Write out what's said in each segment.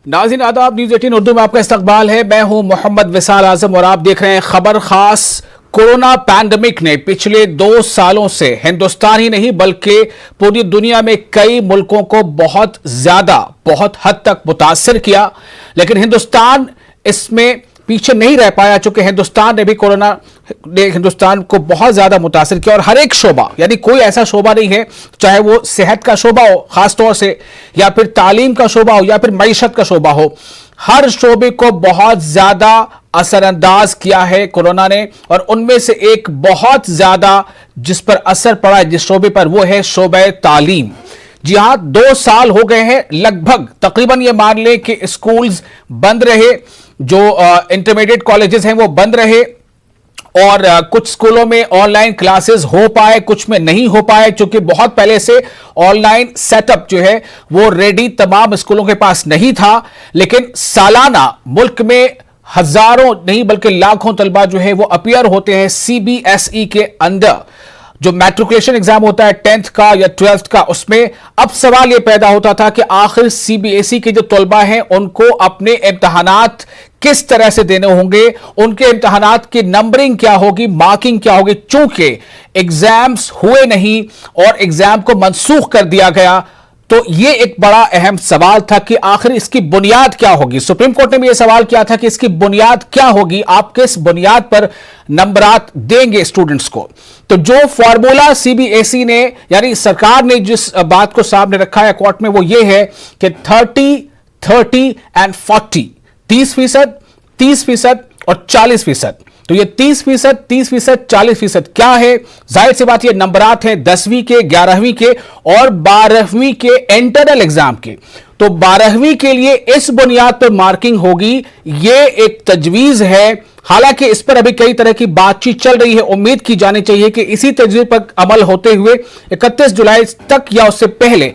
नाज़रीन आदाब, न्यूज़ 18 उर्दू में आपका इस्तकबाल है। मैं हूं मोहम्मद विसाल आजम और आप देख रहे हैं खबर खास। कोरोना पैंडेमिक ने पिछले 2 सालों से हिंदुस्तान ही नहीं बल्कि पूरी दुनिया में कई मुल्कों को बहुत हद तक मुतासिर किया, लेकिन हिंदुस्तान इसमें पीछे नहीं रह पाया, चूंकि हिंदुस्तान ने भी कोरोना ने हिंदुस्तान को बहुत ज्यादा मुतासिर किया। और हर एक शोबा, यानी कोई ऐसा शोबा नहीं है, चाहे वो सेहत का शोबा हो खासतौर से, या फिर तालीम का शोबा हो, या फिर मईशत का शोबा हो, हर शोबे को बहुत ज्यादा असरअंदाज किया है कोरोना ने। और उनमें से एक बहुत ज्यादा जिस पर असर पड़ा है जिस शोबे पर, वो है शोबे तालीम। जी हां, 2 साल हो गए हैं लगभग, तकरीबन ये मान लें कि स्कूल्स बंद रहे, जो इंटरमीडिएट कॉलेजेस हैं वो बंद रहे, और कुछ स्कूलों में ऑनलाइन क्लासेस हो पाए, कुछ में नहीं हो पाए, क्योंकि बहुत पहले से ऑनलाइन सेटअप जो है वो रेडी तमाम स्कूलों के पास नहीं था। लेकिन सालाना मुल्क में हजारों नहीं बल्कि लाखों तलबा जो है वो अपीयर होते हैं CBSE के अंदर, जो मैट्रिकुलेशन एग्जाम होता है 10th का या 12th का। उसमें अब सवाल यह पैदा होता था कि आखिर CBSE के जो तलबा हैं उनको अपने इम्तहानात किस तरह से देने होंगे, उनके इम्तहानात की नंबरिंग क्या होगी, मार्किंग क्या होगी। चूंकि एग्जाम्स हुए नहीं और एग्जाम को मनसूख कर दिया गया, तो यह एक बड़ा अहम सवाल था कि आखिर इसकी बुनियाद क्या होगी। सुप्रीम कोर्ट ने भी यह सवाल किया था कि इसकी बुनियाद क्या होगी, आप किस बुनियाद पर नंबरात देंगे स्टूडेंट्स को। तो जो फॉर्मूला CBSE ने, यानी सरकार ने जिस बात को सामने रखा है कोर्ट में, वो ये है कि 30 एंड 40, 30%, 30% और 40%। तो ये 30%, 30%, 40% क्या है? जाहिर सी बात, ये नंबरात हैं 10वीं के, 11वीं के और 12वीं के इंटरनल एग्जाम के। तो 12वीं के लिए इस बुनियाद पर मार्किंग होगी, ये एक तजवीज है। हालांकि इस पर अभी कई तरह की बातचीत चल रही है। उम्मीद की जानी चाहिए कि इसी तजवीज पर अमल होते हुए 31 जुलाई तक या उससे पहले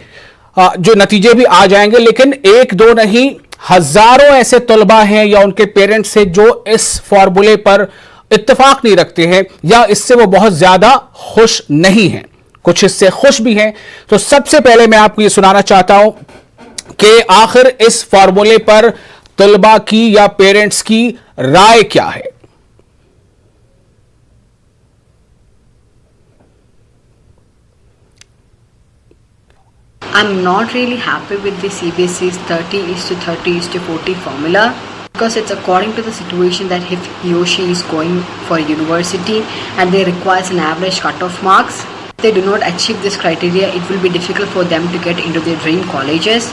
जो नतीजे भी आ जाएंगे। लेकिन 1-2 नहीं, हजारों ऐसे तलबा हैं या उनके पेरेंट्स हैं जो इस फॉर्मूले पर इत्तेफाक नहीं रखते हैं, या इससे वो बहुत ज्यादा खुश नहीं हैं, कुछ इससे खुश भी हैं। तो सबसे पहले मैं आपको ये सुनाना चाहता हूं कि आखिर इस फॉर्मूले पर तलबा की या पेरेंट्स की राय क्या है। I'm not really happy with the CBSE's 30:30:40 formula, because it's according to the situation that if he or she is going for university and they requires an average cutoff marks, if they do not achieve this criteria, it will be difficult for them to get into their dream colleges.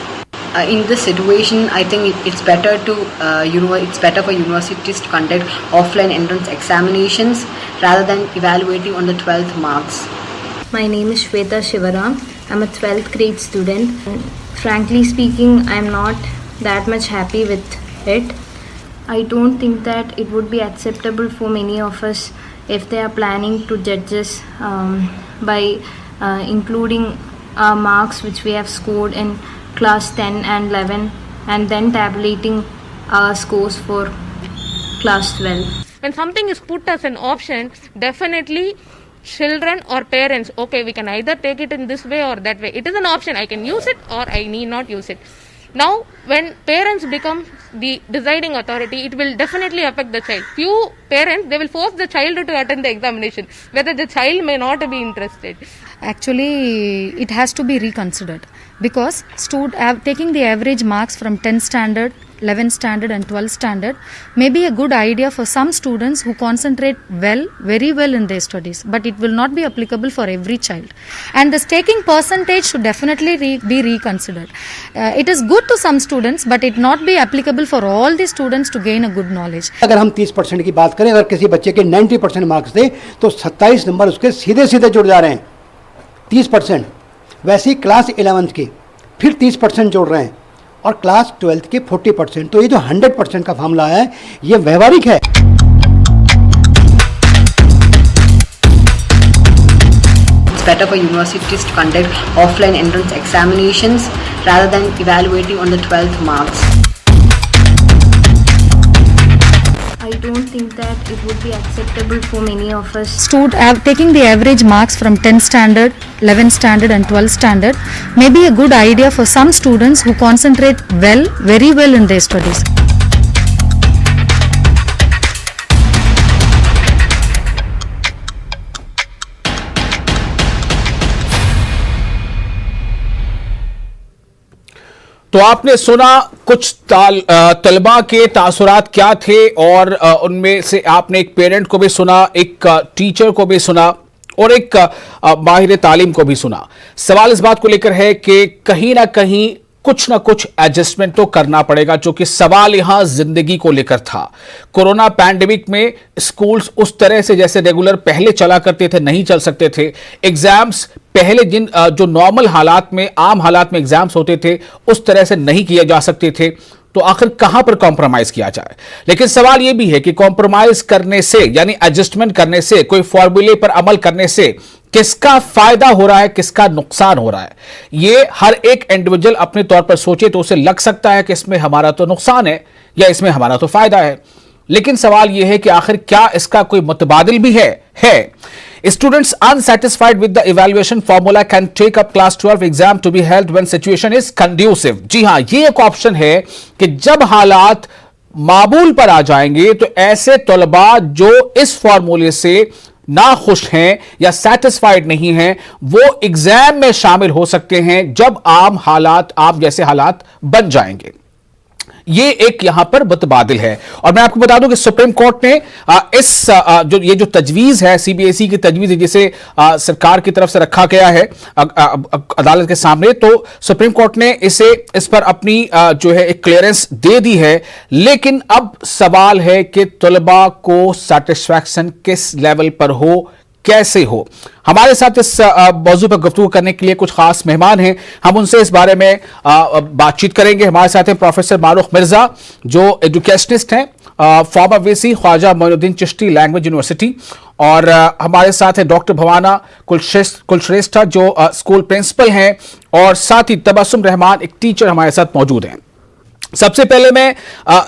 In this situation, I think it's better for universities to conduct offline entrance examinations rather than evaluating on the 12th marks. My name is Shweta Shivaram. I'm a 12th grade student. Frankly speaking, I'm not that much happy with it. I don't think that it would be acceptable for many of us if they are planning to judge us by including our marks which we have scored in class 10 and 11 and then tabulating our scores for class 12. When something is put as an option, definitely children or parents, okay, we can either take it in this way or that way. It is an option. I can use it or I need not use it. Now, when parents become the deciding authority, it will definitely affect the child. Few parents, they will force the child to attend the examination, whether the child may not be interested. Actually, it has to be reconsidered, because taking the average marks from 10th standard, 11th standard and 12th standard may be a good idea for some students who concentrate very well in their studies, but it will not be applicable for every child, and the taking percentage should definitely be reconsidered. It is good to some students, but it not be applicable for all the students to gain a good knowledge. अगर हम 30% की बात करें, अगर किसी बच्चे के 90% marks थे तो 27 नंबर उसके सीधे सीधे जुड़ जा रहे हैं, 30%। वैसे ही क्लास 11th के फिर 30% जोड़ रहे हैं और क्लास 12th के 40%। तो ये जो 100% का फार्मूला है ये व्यवहारिक है। It's better for universities to conduct offline entrance examinations rather than evaluating on the 12th marks. I don't think that it would be acceptable for many of us. Taking the average marks from 10th standard, 11th standard and 12th standard may be a good idea for some students who concentrate very well in their studies. तो आपने सुना कुछ तलबा के तासुरात क्या थे और उनमें से आपने एक पेरेंट को भी सुना, एक टीचर को भी सुना और एक माहिर तालीम को भी सुना। सवाल इस बात को लेकर है कि कहीं ना कहीं कुछ ना कुछ एडजस्टमेंट तो करना पड़ेगा, जो कि सवाल यहां जिंदगी को लेकर था। कोरोना पैंडेमिक में स्कूल्स उस तरह से जैसे रेगुलर पहले चला करते थे नहीं चल सकते थे। एग्जाम्स पहले जो नॉर्मल हालात में, आम हालात में एग्जाम्स होते थे उस तरह से नहीं किए जा सकते थे। तो आखिर कहां पर कॉम्प्रोमाइज किया जाए? लेकिन सवाल यह भी है कि कॉम्प्रोमाइज करने से यानी एडजस्टमेंट करने से, कोई फॉर्मूले पर अमल करने से किसका फायदा हो रहा है, किसका नुकसान हो रहा है, ये हर एक इंडिविजुअल अपने तौर पर सोचे तो उसे लग सकता है कि इसमें हमारा तो नुकसान है या इसमें हमारा तो फायदा है। लेकिन सवाल यह है कि आखिर क्या इसका कोई मुतबादिल भी है? Students unsatisfied with the evaluation formula can take up class 12 exam to be held when situation is conducive. जी हां, ये एक ऑप्शन है कि जब हालात मामूल पर आ जाएंगे तो ऐसे तलबा जो इस फॉर्मूले से ना खुश हैं या सेटिस्फाइड नहीं हैं, वो एग्जाम में शामिल हो सकते हैं जब आम जैसे हालात बन जाएंगे। ये एक यहां पर मुतबादिल है। और मैं आपको बता दूं कि सुप्रीम कोर्ट ने ये जो तजवीज है, सीबीएसई की तजवीज है, जिसे सरकार की तरफ से रखा गया है अदालत के सामने, तो सुप्रीम कोर्ट ने इस पर अपनी जो है एक क्लियरेंस दे दी है। लेकिन अब सवाल है कि तलबा को सेटिस्फैक्शन किस लेवल पर हो, कैसे हो। हमारे साथ इस मौजू पर गुफ्तगू करने के लिए कुछ खास मेहमान हैं, हम उनसे इस बारे में बातचीत करेंगे। हमारे साथ हैं प्रोफेसर मारूख मिर्जा, जो एजुकेशनिस्ट हैं, former VC Khwaja Moinuddin Chishti language university, और हमारे साथ हैं डॉक्टर भवाना कुलश्रेष्ठ जो स्कूल प्रिंसिपल हैं, और साथ ही तबस्सुम रहमान एक टीचर हमारे साथ मौजूद हैं। सबसे पहले मैं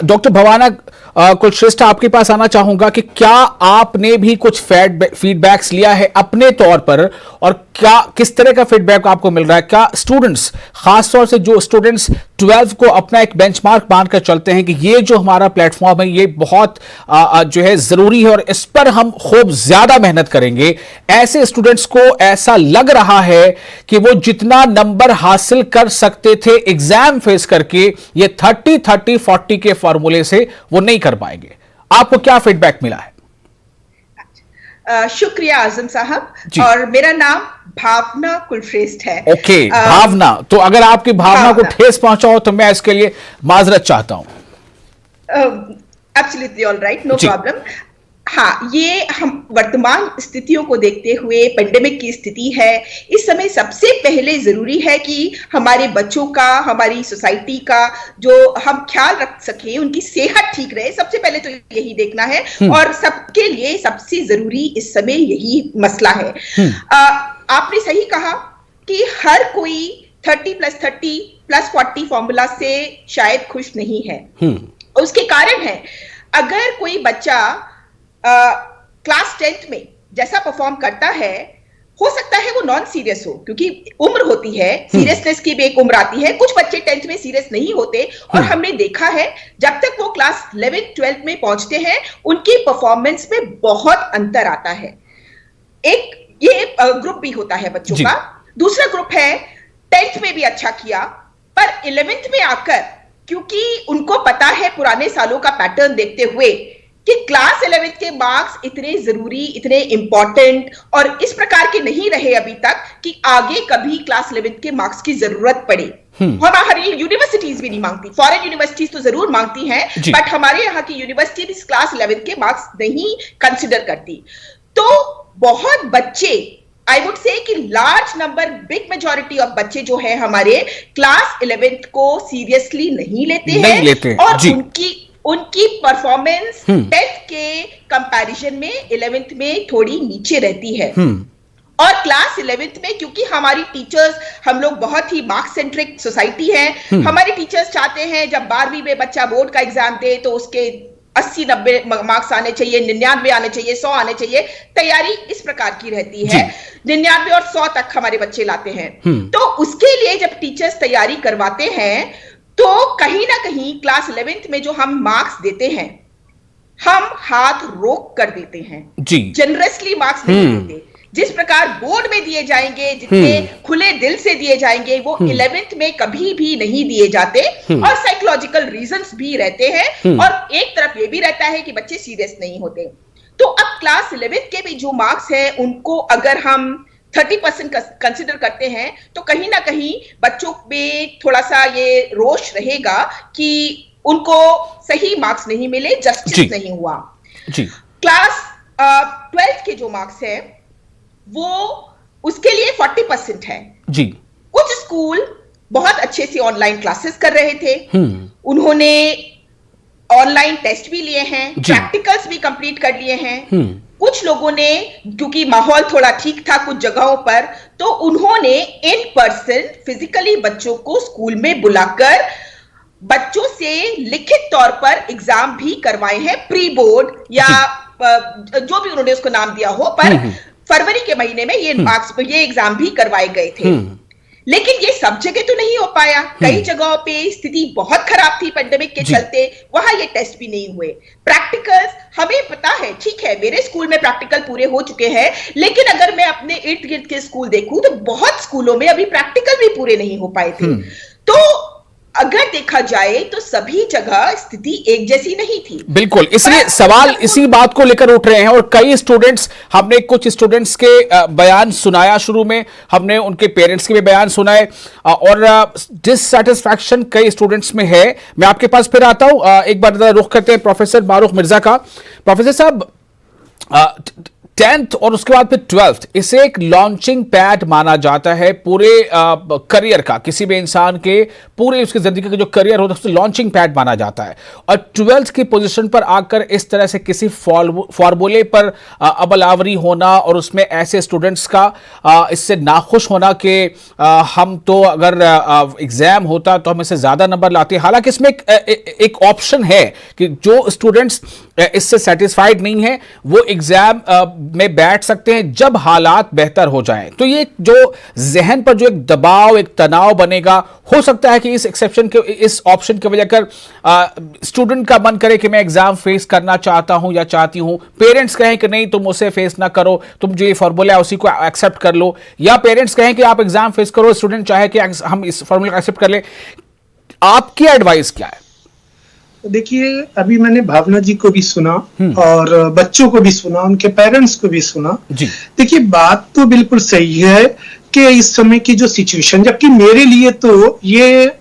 डॉक्टर भवाना कुलश्रेष्ठ आपके पास आना चाहूंगा कि क्या आपने भी कुछ फीडबैक्स लिया है अपने तौर पर, और क्या किस तरह का फीडबैक आपको मिल रहा है? क्या स्टूडेंट्स, खासतौर से जो स्टूडेंट्स 12 को अपना एक बेंचमार्क मानकर चलते हैं कि ये जो हमारा प्लेटफॉर्म है ये बहुत जो है जरूरी है और इस पर हम खूब ज्यादा मेहनत करेंगे, ऐसे स्टूडेंट्स को ऐसा लग रहा है कि वो जितना नंबर हासिल कर सकते थे एग्जाम फेस करके, ये 30-30-40 के फॉर्मूले से वो नहीं कर पाएंगे? आपको क्या फीडबैक मिला है? शुक्रिया आजम साहब, और मेरा नाम भावना कुलश्रेष्ठ है। ओके, भावना, तो अगर आपकी भावना को ठेस पहुंचा हो तो मैं इसके लिए माजरत चाहता हूं। Absolutely all right, no problem. हाँ, ये हम वर्तमान स्थितियों को देखते हुए, पेंडेमिक की स्थिति है, इस समय सबसे पहले जरूरी है कि हमारे बच्चों का, हमारी सोसाइटी का जो हम ख्याल रख सके, उनकी सेहत ठीक रहे, सबसे पहले तो यही देखना है, और सबके लिए सबसे जरूरी इस समय यही मसला है। आपने सही कहा कि हर कोई 30+30+40 फॉर्मूला से शायद खुश नहीं है। उसके कारण है, अगर कोई बच्चा क्लास 10th में जैसा परफॉर्म करता है, हो सकता है वो नॉन सीरियस हो, क्योंकि उम्र होती है, सीरियसनेस की भी एक उम्र आती है। कुछ बच्चे 10th में सीरियस नहीं होते, और हमने देखा है जब तक वो क्लास 11th-12th में पहुंचते हैं, उनकी परफॉर्मेंस में बहुत अंतर आता है। एक ये ग्रुप भी होता है बच्चों का। दूसरा ग्रुप है 10th में भी अच्छा किया, पर 11th में आकर, क्योंकि उनको पता है पुराने सालों का पैटर्न देखते हुए कि क्लास 11th के मार्क्स इतने जरूरी, इतने इंपॉर्टेंट और इस प्रकार के नहीं रहे अभी तक कि आगे कभी क्लास 11th के मार्क्स की जरूरत पड़े। हमारी यूनिवर्सिटीज भी नहीं मांगती, फॉरेन यूनिवर्सिटीज तो जरूर मांगती हैं, बट हमारे यहाँ की यूनिवर्सिटी भी क्लास 11th के मार्क्स नहीं कंसिडर करती। तो बहुत बच्चे, आई वुड से कि large number, big majority of बच्चे जो है हमारे क्लास 11th को सीरियसली नहीं लेते और उनकी परफॉर्मेंस 10th के कंपैरिजन में 11th में थोड़ी नीचे रहती है। और क्लास 11th में, क्योंकि हमारी टीचर्स, हम लोग बहुत ही मार्क्स सेंट्रिक सोसाइटी है, हमारे टीचर्स चाहते हैं जब 12वीं में बच्चा बोर्ड का एग्जाम दे तो उसके 80-90 मार्क्स आने चाहिए, 99 आने चाहिए, 100 आने चाहिए। तैयारी इस प्रकार की रहती है, 99 और 100 तक हमारे बच्चे लाते हैं। तो उसके लिए जब टीचर्स तैयारी करवाते हैं तो कहीं ना कहीं क्लास 11th में जो हम मार्क्स देते हैं, हम हाथ रोक कर देते हैं, जनरसली मार्क्स नहीं देते। जिस प्रकार बोर्ड में दिए जाएंगे, जितने खुले दिल से दिए जाएंगे, वो 11th में कभी भी नहीं दिए जाते। और साइकोलॉजिकल रीजंस भी रहते हैं, और एक तरफ ये भी रहता है कि बच्चे सीरियस नहीं होते। तो अब क्लास 11th के भी जो मार्क्स हैं, उनको अगर हम 30% कंसिडर करते हैं तो कहीं ना कहीं बच्चों में थोड़ा सा ये रोष रहेगा कि उनको सही मार्क्स नहीं मिले, जस्टिस नहीं हुआ। क्लास 12th के जो मार्क्स हैं वो उसके लिए 40% है। कुछ स्कूल बहुत अच्छे से ऑनलाइन क्लासेस कर रहे थे, उन्होंने ऑनलाइन टेस्ट भी लिए हैं, प्रैक्टिकल्स भी कंप्लीट कर लिए हैं। कुछ लोगों ने, क्योंकि माहौल थोड़ा ठीक था कुछ जगहों पर, तो उन्होंने इन पर्सन फिजिकली बच्चों को स्कूल में बुलाकर बच्चों से लिखित तौर पर एग्जाम भी करवाए हैं, प्री बोर्ड या जो भी उन्होंने उसको नाम दिया हो, पर फरवरी के महीने में ये एग्जाम भी करवाए गए थे। लेकिन ये सब जगह तो नहीं हो पाया, कई जगहों पे स्थिति बहुत खराब थी पेंडेमिक के चलते, वहां ये टेस्ट भी नहीं हुए। प्रैक्टिकल्स हमें पता है, ठीक है, मेरे स्कूल में प्रैक्टिकल पूरे हो चुके हैं, लेकिन अगर मैं अपने इर्द गिर्द के स्कूल देखूं तो बहुत स्कूलों में अभी प्रैक्टिकल भी पूरे नहीं हो पाए थे। तो अगर देखा जाए तो सभी जगह स्थिति एक जैसी नहीं थी। बिल्कुल, इसलिए सवाल इसी बात को लेकर उठ रहे हैं। और कई स्टूडेंट्स, हमने कुछ स्टूडेंट्स के बयान सुनाया, शुरू में हमने उनके पेरेंट्स के भी बयान सुनाए, और डिससैटिस्फैक्शन कई स्टूडेंट्स में है। मैं आपके पास फिर आता हूं, एक बार रुख करते हैं प्रोफेसर मारूख मिर्जा का। प्रोफेसर साहब, 10th और उसके बाद फिर 12th, इसे एक लॉन्चिंग पैड माना जाता है पूरे करियर का, किसी भी इंसान के पूरे उसकी जिंदगी का जो करियर होता है उसे लॉन्चिंग पैड माना जाता है। और 12th की पोजीशन पर आकर इस तरह से किसी फॉर्मूले पर अमलावरी होना और उसमें ऐसे स्टूडेंट्स का इससे नाखुश होना कि हम तो अगर एग्जाम होता तो हम इससे ज्यादा नंबर लाते। हालांकि इसमें एक ऑप्शन है कि जो स्टूडेंट्स इससे सेटिस्फाइड नहीं है वो एग्जाम में बैठ सकते हैं जब हालात बेहतर हो जाएं। तो ये जो जहन पर जो एक दबाव, एक तनाव बनेगा, हो सकता है कि इस एक्सेप्शन के, इस ऑप्शन की वजह कर स्टूडेंट का मन करे कि मैं एग्जाम फेस करना चाहता हूं या चाहती हूं, पेरेंट्स कहें कि नहीं तुम उसे फेस ना करो, तुम जो ये फॉर्मूला है उसी को एक्सेप्ट कर लो, या पेरेंट्स कहें कि आप एग्जाम फेस करो, स्टूडेंट चाहे कि हम इस फॉर्मूला को एक्सेप्ट कर ले। आपकी एडवाइस क्या है? देखिए, अभी मैंने भावना जी को भी सुना और बच्चों को भी सुना, उनके पेरेंट्स को भी सुना। देखिए, बात तो बिल्कुल सही है कि इस समय की जो सिचुएशन, जबकि मेरे लिए तो ये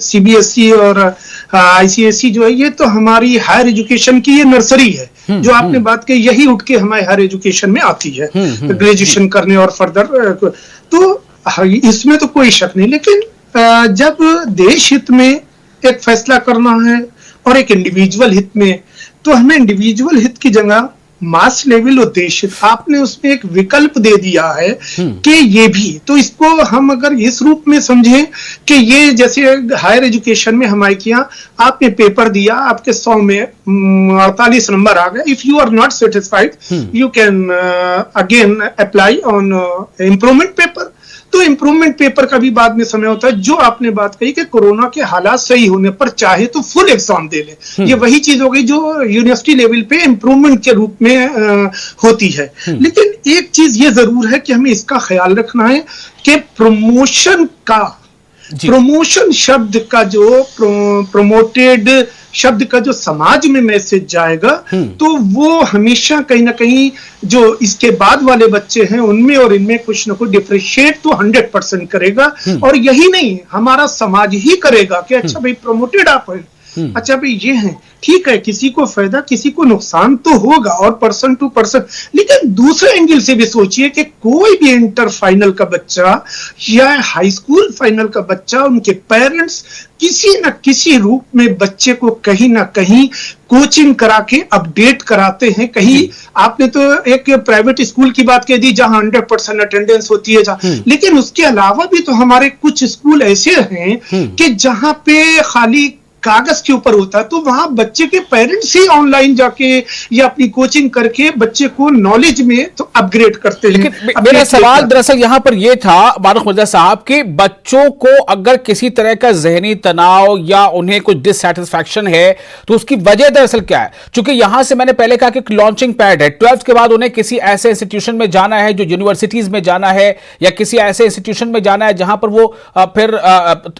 सीबीएसई और आईसीएसई जो है, ये तो हमारी हायर एजुकेशन की ये नर्सरी है। जो आपने बात की, यही उठ के हमारे हायर एजुकेशन में आती है, ग्रेजुएशन करने और फर्दर, तो इसमें तो कोई शक नहीं। लेकिन जब देश हित में एक फैसला करना है और एक इंडिविजुअल हित में, तो हमें इंडिविजुअल हित की जगह मास लेवल और देश हित, आपने उसमें एक विकल्प दे दिया है कि ये भी, तो इसको हम अगर इस रूप में समझें कि ये जैसे हायर एजुकेशन में हमारे यहाँ आपने पेपर दिया, आपके 100 में 48 नंबर आ गए, if you are not satisfied you can again apply on improvement paper. तो इम्प्रूवमेंट पेपर का भी बाद में समय होता है। जो आपने बात कही कि कोरोना के हालात सही होने पर चाहे तो फुल एग्जाम दे ले, ये वही चीज हो गई जो यूनिवर्सिटी लेवल पे इम्प्रूवमेंट के रूप में होती है। लेकिन एक चीज ये जरूर है कि हमें इसका ख्याल रखना है कि प्रमोशन शब्द का जो प्रमोटेड शब्द का जो समाज में मैसेज जाएगा, तो वो हमेशा कहीं ना कहीं जो इसके बाद वाले बच्चे हैं उनमें और इनमें कुछ ना कुछ डिफरेंशिएट तो 100% करेगा। और यही नहीं, हमारा समाज ही करेगा कि अच्छा भाई प्रमोटेड आप हैं, अच्छा भाई ये है, ठीक है, किसी को फायदा किसी को नुकसान तो होगा, और पर्सन टू पर्सन। लेकिन दूसरे एंगल से भी सोचिए कि कोई भी इंटर फाइनल का बच्चा या हाई स्कूल फाइनल का बच्चा, उनके पेरेंट्स किसी न किसी रूप में बच्चे को कहीं ना कहीं कोचिंग करा के अपडेट कराते हैं। कहीं आपने तो एक प्राइवेट स्कूल की बात कह दी जहां 100% अटेंडेंस होती है, लेकिन उसके अलावा भी तो हमारे कुछ स्कूल ऐसे हैं कि जहां पे खाली कागज के ऊपर होता है, तो वहां बच्चे के पेरेंट्स ही ऑनलाइन जाके या अपनी कोचिंग करके बच्चे को नॉलेज में तो अपग्रेड करते हैं। लेकिन मेरा सवाल दरअसल यहाँ पर यह था मारूख मिर्जा साहब कि बच्चों को अगर किसी तरह का जहनी तनाव या उन्हें कुछ डिससैटिस्फैक्शन है तो उसकी वजह दरअसल क्या है? क्योंकि यहां से मैंने पहले कहा कि लॉन्चिंग पैड है, 12th के बाद उन्हें किसी ऐसे इंस्टीट्यूशन में जाना है, जो यूनिवर्सिटीज में जाना है या किसी ऐसे इंस्टीट्यूशन में जाना है जहां पर वो फिर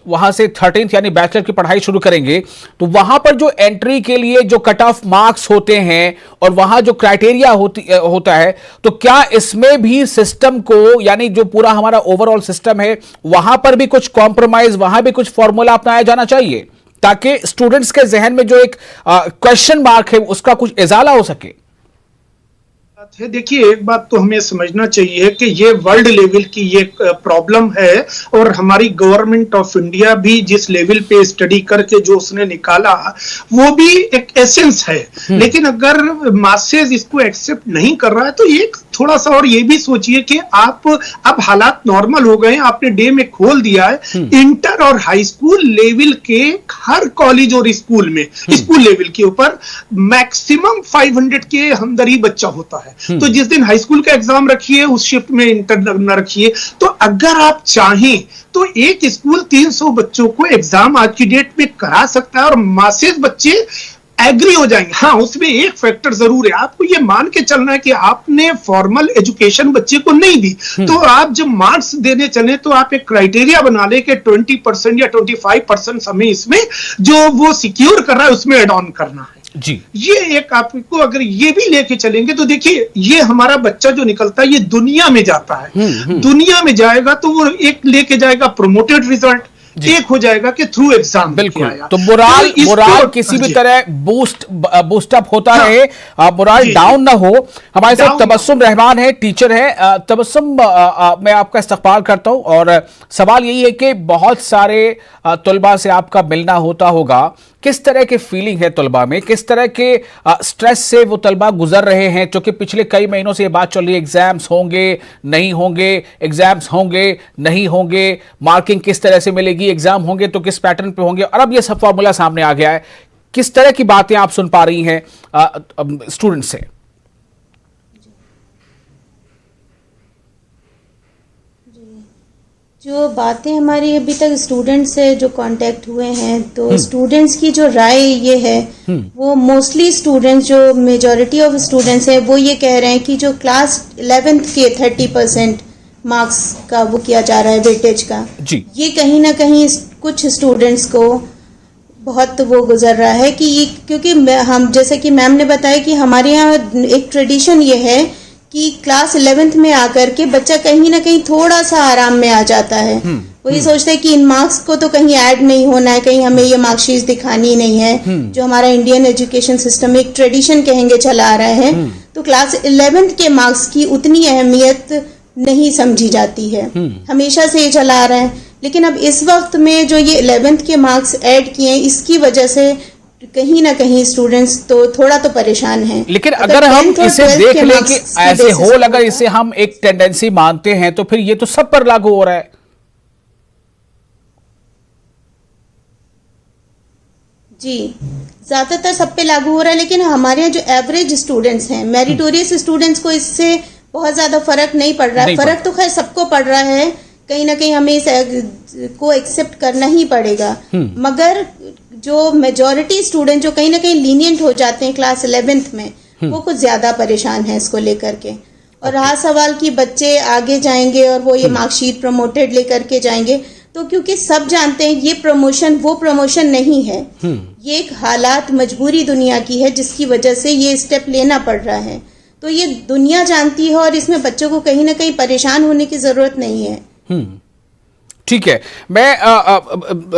वहां से 13th यानी बैचलर की पढ़ाई शुरू करेंगे, तो वहां पर जो एंट्री के लिए जो कट ऑफ मार्क्स होते हैं और वहां जो क्राइटेरिया होता है, तो क्या इसमें भी सिस्टम को, यानी जो पूरा हमारा ओवरऑल सिस्टम है, वहां पर भी कुछ कॉम्प्रोमाइज, वहां भी कुछ फॉर्मूला अपनाया जाना चाहिए ताकि स्टूडेंट्स के जहन में जो एक क्वेश्चन मार्क है उसका कुछ इजाला हो सके? देखिए, एक बात तो हमें समझना चाहिए कि ये वर्ल्ड लेवल की ये प्रॉब्लम है और हमारी गवर्नमेंट ऑफ इंडिया भी जिस लेवल पे स्टडी करके जो उसने निकाला वो भी एक एसेंस है। लेकिन अगर मासेस इसको एक्सेप्ट नहीं कर रहा है तो ये थोड़ा सा और ये भी सोचिए कि आप अब हालात नॉर्मल हो गए, आपने डे में खोल दिया है, इंटर और हाई स्कूल लेवल के हर कॉलेज और स्कूल में स्कूल लेवल के ऊपर मैक्सिमम 500 के अंदर ही बच्चा होता है। तो जिस दिन हाई स्कूल का एग्जाम रखिए उस शिफ्ट में इंटर न रखिए। तो अगर आप चाहें तो एक स्कूल 300 बच्चों को एग्जाम आज की डेट में करा सकता है और मासेस बच्चे एग्री हो जाएंगे। हाँ, उसमें एक फैक्टर जरूर है, आपको ये मान के चलना है कि आपने फॉर्मल एजुकेशन बच्चे को नहीं दी, तो आप जब मार्क्स देने चले तो आप एक क्राइटेरिया बना ले कि 20% या 25% हमें इसमें जो वो सिक्योर कर रहा है उसमें एड ऑन करना है जी। ये एक आपको अगर ये भी लेके चलेंगे तो देखिए, ये हमारा बच्चा जो निकलता है ये दुनिया में जाता है, दुनिया में जाएगा तो वो एक लेके जाएगा प्रोमोटेड रिजल्ट, एक हो जाएगा कि थ्रू एग्जाम। बिल्कुल, तो मोराल किसी भी तरह बूस्ट अप होता रहे, मोराल डाउन ना हो। हमारे साथ तबस्सुम रहमान है, टीचर है। तबस्सुम, मैं आपका इस्तकबाल करता हूं और सवाल यही है कि बहुत सारे तलबा से आपका मिलना होता होगा, किस तरह की फीलिंग है तलबा में, किस तरह के स्ट्रेस से वो तलबा गुजर रहे हैं? क्योंकि पिछले कई महीनों से ये बात चल रही है, एग्जाम्स होंगे नहीं होंगे, एग्जाम्स होंगे नहीं होंगे, मार्किंग किस तरह से मिलेगी, एग्जाम होंगे तो किस पैटर्न पे होंगे, और अब ये सब फॉर्मूला सामने आ गया है। किस तरह की बातें आप सुन पा रही हैं स्टूडेंट से? जो बातें हमारी अभी तक स्टूडेंट से जो कांटेक्ट हुए हैं, तो स्टूडेंट्स की जो राय ये है, वो मोस्टली स्टूडेंट्स, जो मेजॉरिटी ऑफ स्टूडेंट्स हैं, वो ये कह रहे हैं कि जो क्लास 11th के 30% मार्क्स का वो किया जा रहा है वेटेज का जी, ये कहीं ना कहीं कुछ स्टूडेंट्स को बहुत वो गुजर रहा है कि ये, क्योंकि हम जैसे कि मैम ने बताया कि हमारे यहाँ एक ट्रेडिशन ये है कि क्लास 11th में आकर के बच्चा कहीं ना कहीं थोड़ा सा आराम में आ जाता है। वो ये सोचता है कि इन मार्क्स को तो कहीं ऐड नहीं होना है, कहीं हमें ये मार्कशीट दिखानी नहीं है। जो हमारा इंडियन एजुकेशन सिस्टम एक ट्रेडिशन कहेंगे चला आ रहा है, तो क्लास 11th के मार्क्स की उतनी अहमियत नहीं समझी जाती है, हमेशा से ये चला आ रहा है। लेकिन अब इस वक्त में जो ये 11th के मार्क्स ऐड किए हैं, इसकी वजह से कहीं ना कहीं स्टूडेंट्स तो थोड़ा तो परेशान हैं। लेकिन अगर हम इसे देख लें कि ऐसे होल, अगर इसे हम एक टेंडेंसी मानते हैं तो फिर ये तो सब पर लागू हो रहा है। जी, ज्यादातर सब पे लागू हो रहा है, लेकिन हमारे यहाँ जो एवरेज स्टूडेंट्स हैं, मेरिटोरियस स्टूडेंट्स को इससे बहुत ज्यादा फर्क नहीं पड़ रहा है। फर्क तो खैर सबको पड़ रहा है, कहीं ना कहीं हमें इस को एक्सेप्ट करना ही पड़ेगा। मगर जो मेजॉरिटी स्टूडेंट जो कहीं ना कहीं लीनियंट हो जाते हैं क्लास 11th में, वो कुछ ज्यादा परेशान है इसको लेकर के। और रहा सवाल कि बच्चे आगे जाएंगे और वो ये मार्कशीट प्रमोटेड लेकर के जाएंगे, तो क्योंकि सब जानते हैं ये प्रमोशन वो प्रमोशन नहीं है, ये एक हालात मजबूरी दुनिया की है जिसकी वजह से ये स्टेप लेना पड़ रहा है। तो ये दुनिया जानती है और इसमें बच्चों को कहीं ना कहीं परेशान होने की जरूरत नहीं है। ठीक है, मैं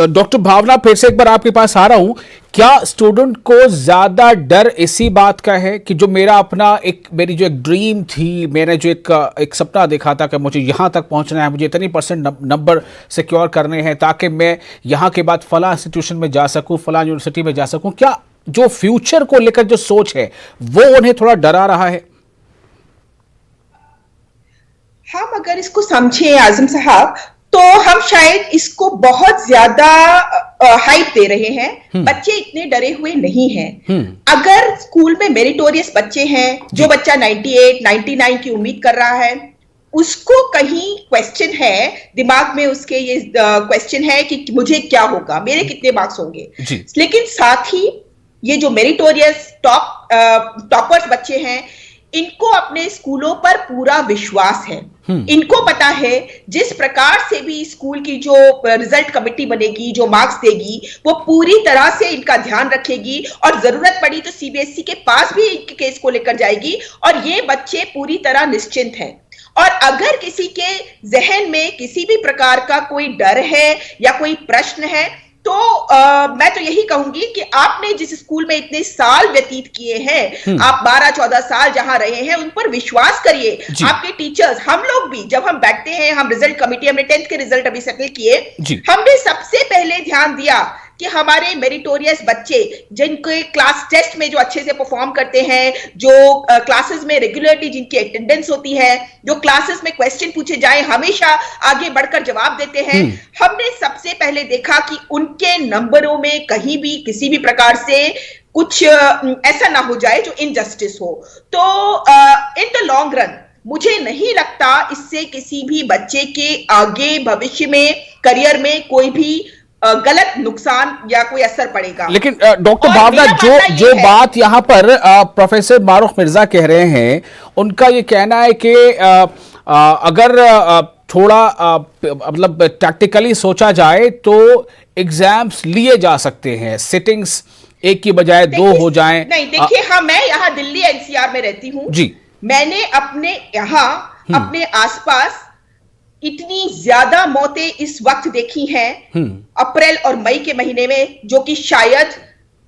डॉक्टर भावना फिर से एक बार आपके पास आ रहा हूं। क्या स्टूडेंट को ज्यादा डर इसी बात का है कि जो मेरा अपना मेरी जो एक ड्रीम थी, मैंने जो एक सपना देखा था कि मुझे यहां तक पहुंचना है, मुझे इतनी % नंबर सिक्योर करने हैं ताकि मैं यहां के बाद फला इंस्टीट्यूशन में जा सकूं, फला यूनिवर्सिटी में जा सकूं, क्या जो फ्यूचर को लेकर जो सोच है वो उन्हें थोड़ा डरा रहा है? हम अगर इसको समझे आजम साहब, तो हम शायद इसको बहुत ज्यादा हाइप दे रहे हैं, बच्चे इतने डरे हुए नहीं हैं। अगर स्कूल में मेरिटोरियस बच्चे हैं, जो बच्चा 98, 99 की उम्मीद कर रहा है, उसको कहीं क्वेश्चन है दिमाग में, उसके ये क्वेश्चन है कि मुझे क्या होगा, मेरे कितने मार्क्स होंगे। लेकिन साथ ही ये जो मेरिटोरियस टॉपर्स बच्चे हैं, इनको अपने स्कूलों पर पूरा विश्वास है। इनको पता है जिस प्रकार से भी स्कूल की जो रिजल्ट कमेटी बनेगी, जो मार्क्स देगी, वो पूरी तरह से इनका ध्यान रखेगी और जरूरत पड़ी तो सीबीएसई के पास भी इनके केस को लेकर जाएगी, और ये बच्चे पूरी तरह निश्चिंत हैं। और अगर किसी के जहन में किसी भी प्रकार का कोई डर है या कोई प्रश्न है, तो मैं तो यही कहूंगी कि आपने जिस स्कूल में इतने साल व्यतीत किए हैं, आप 12-14 साल जहां रहे हैं, उन पर विश्वास करिए। आपके टीचर्स, हम लोग भी जब हम बैठते हैं, हम रिजल्ट कमेटी, हमने 10th के रिजल्ट अभी सेटल किए, हमने सबसे पहले ध्यान दिया कि हमारे मेरिटोरियस बच्चे जिनके क्लास टेस्ट में जो अच्छे से परफॉर्म करते हैं, जो क्लासेस में रेगुलरली जिनकी अटेंडेंस होती है, जो क्लासेस में क्वेश्चन पूछे जाए हमेशा आगे बढ़कर जवाब देते हैं, हमने सबसे पहले देखा कि उनके नंबरों में कहीं भी किसी भी प्रकार से कुछ ऐसा ना हो जाए जो इनजस्टिस हो। तो इन द लॉन्ग रन मुझे नहीं लगता इससे किसी भी बच्चे के आगे भविष्य में, करियर में कोई भी गलत नुकसान या कोई असर पड़ेगा। लेकिन डॉक्टर भावना, जो बात यहाँ पर प्रोफेसर मारूख मिर्जा कह रहे हैं, उनका ये कहना है कि अगर थोड़ा मतलब टैक्टिकली सोचा जाए तो एग्जाम्स लिए जा सकते हैं, सिटिंग्स एक की बजाय 2 हो जाएं। नहीं, देखिए, हाँ, मैं यहाँ दिल्ली एनसीआर में रहती हूँ जी। मैंने अपने यहाँ अपने आसपास इतनी ज्यादा मौतें इस वक्त देखी हैं अप्रैल और मई के महीने में, जो कि शायद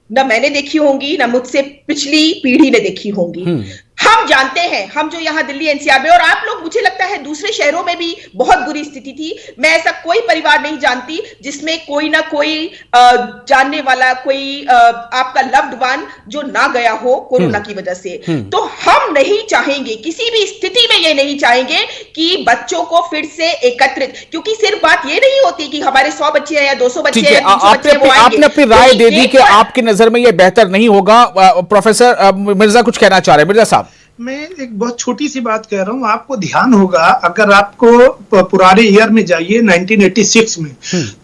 न मैंने देखी होंगी, न मुझसे पिछली पीढ़ी ने देखी होंगी। हम जानते हैं, हम जो यहाँ दिल्ली एनसीआर में, और आप लोग, मुझे लगता है दूसरे शहरों में भी बहुत बुरी स्थिति थी। मैं ऐसा कोई परिवार नहीं जानती जिसमें कोई ना कोई जानने वाला, कोई आपका लव्ड वन जो ना गया हो कोरोना की वजह से। तो हम नहीं चाहेंगे, किसी भी स्थिति में ये नहीं चाहेंगे कि बच्चों को फिर से एकत्रित, क्योंकि सिर्फ बात ये नहीं होती कि हमारे 100 बच्चे हैं या 200 बच्चे हैं, आपने अपनी राय दे दी कि आपकी नजर में ये बेहतर नहीं होगा। प्रोफेसर मिर्जा कुछ कहना चाह रहे हैं। मिर्जा साहब, मैं एक बहुत छोटी सी बात कह रहा हूँ, आपको ध्यान होगा, अगर आपको पुराने ईयर में जाइए 1986 में,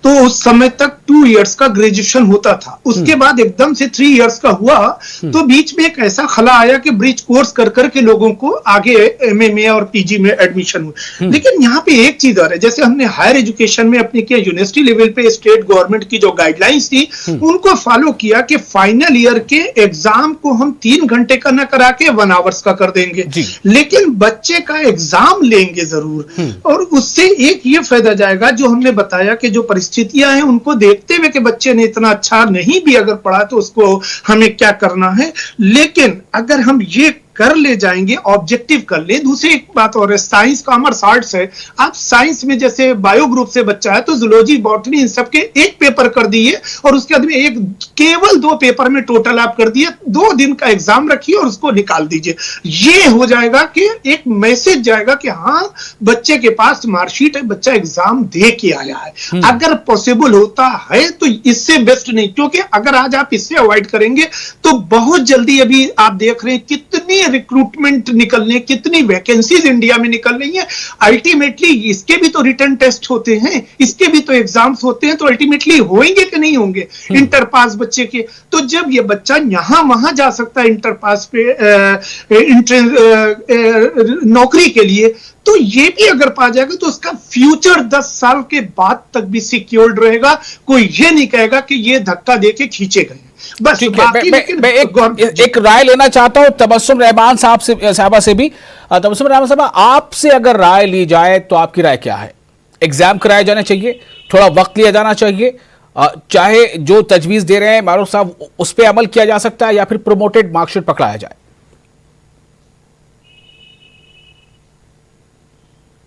तो उस समय तक 2 इयर्स का ग्रेजुएशन होता था, उसके बाद एकदम से 3 इयर्स का हुआ, तो बीच में एक ऐसा खला आया कि ब्रिज कोर्स कर करके लोगों को आगे एमए में और पीजी में एडमिशन हुआ। लेकिन यहाँ पे एक चीज और है, जैसे हमने हायर एजुकेशन में अपने किया, यूनिवर्सिटी लेवल पे स्टेट गवर्नमेंट की जो गाइडलाइंस थी उनको फॉलो किया कि फाइनल ईयर के एग्जाम को हम 3 घंटे का न करा के 1 आवर्स का कर देंगे, लेकिन बच्चे का एग्जाम लेंगे जरूर। और उससे एक ये फायदा जाएगा, जो हमने बताया कि जो परिस्थितियां हैं उनको देखते हुए कि बच्चे ने इतना अच्छा नहीं भी अगर पढ़ा तो उसको हमें क्या करना है, लेकिन अगर हम ये कर ले जाएंगे, ऑब्जेक्टिव कर ले। दूसरी एक बात और है, साइंस कॉमर्स आर्ट्स है, आप साइंस में जैसे बायो ग्रुप से बच्चा है तो जूलॉजी बॉटनी इन सबके एक पेपर कर दिए और उसके बाद में केवल 2 पेपर में टोटल आप कर दिए, 2 दिन का एग्जाम रखिए और उसको निकाल दीजिए। ये हो जाएगा कि एक मैसेज जाएगा कि हाँ, बच्चे के पास मार्कशीट है, बच्चा एग्जाम दे के आया है। अगर पॉसिबल होता है तो इससे बेस्ट नहीं, क्योंकि अगर आज आप इससे अवॉइड करेंगे तो बहुत जल्दी, अभी आप देख रहे हैं कितनी रिक्रूटमेंट निकलने, कितनी वैकेंसीज इंडिया में निकल रही है। अल्टीमेटली इसके भी तो रिटर्न टेस्ट होते हैं, इसके भी तो एग्जाम्स होते हैं, तो अल्टीमेटली होंगे कि नहीं होंगे इंटर पास बच्चे के। तो जब ये बच्चा यहां वहां जा सकता है इंटर पास पे नौकरी के लिए, तो ये भी अगर पा जाएगा तो उसका फ्यूचर 10 साल के बाद तक भी सिक्योर्ड रहेगा। कोई ये नहीं कहेगा कि ये धक्का देके खींचे गए। बस मैं एक राय लेना चाहता हूं तबस्सुम रहमान साहबा से भी। तबस्सुम रहमान साहबा, आपसे अगर राय ली जाए तो आपकी राय क्या है? एग्जाम कराए जाने चाहिए, थोड़ा वक्त लिया जाना चाहिए, चाहे जो तजवीज दे रहे हैं मारूफ साहब उस पर अमल किया जा सकता है, या फिर प्रोमोटेड मार्कशीट पकड़ाया जाए?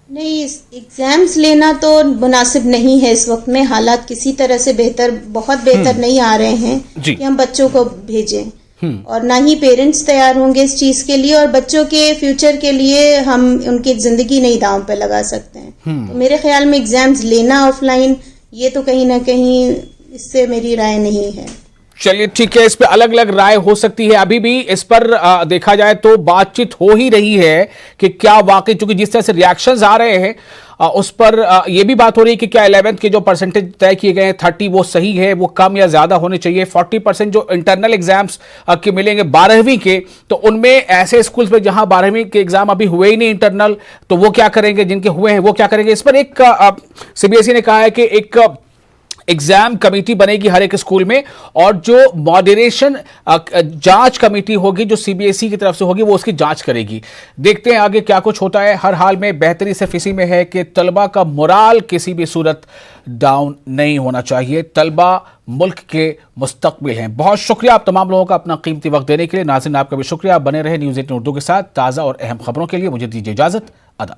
नहीं, एग्जाम्स लेना तो मुनासिब नहीं है इस वक्त में। हालात किसी तरह से बहुत बेहतर नहीं आ रहे हैं कि हम बच्चों को भेजें, और ना ही पेरेंट्स तैयार होंगे इस चीज के लिए, और बच्चों के फ्यूचर के लिए हम उनकी जिंदगी नहीं दांव पे लगा सकते हैं। तो मेरे ख्याल में एग्जाम्स लेना ऑफलाइन, ये तो कहीं ना कहीं इससे मेरी राय नहीं है। चलिए ठीक है, इस पे अलग अलग राय हो सकती है। अभी भी इस पर देखा जाए तो बातचीत हो ही रही है कि क्या वाकई, चूंकि जिस तरह से रिएक्शंस आ रहे हैं उस पर यह भी बात हो रही है कि क्या 11th के जो परसेंटेज तय किए गए हैं 30 वो सही है, वो कम या ज्यादा होने चाहिए। 40% जो इंटरनल एग्जाम्स के मिलेंगे 12वीं के, तो उनमें ऐसे स्कूल्स में जहां 12वीं के एग्जाम अभी हुए ही नहीं इंटरनल, तो वो क्या करेंगे, जिनके हुए हैं वो क्या करेंगे। इस पर एक सीबीएसई ने कहा है कि एक एग्जाम कमेटी बनेगी हर एक स्कूल में, और जो मॉडरेशन जांच कमेटी होगी जो सीबीएसई की तरफ से होगी वो उसकी जांच करेगी। देखते हैं आगे क्या कुछ होता है। हर हाल में बेहतरी सिर्फ इसी में है कि तलबा का मोराल किसी भी सूरत डाउन नहीं होना चाहिए। तलबा मुल्क के मुस्तकबिल हैं। बहुत शुक्रिया आप तमाम लोगों का अपना कीमती वक्त देने के लिए। नाज़रीन आपका भी शुक्रिया। आप बने रहे न्यूज़ 18 उर्दू के साथ ताज़ा और अहम खबरों के लिए। मुझे दीजिए इजाज़त। अदब।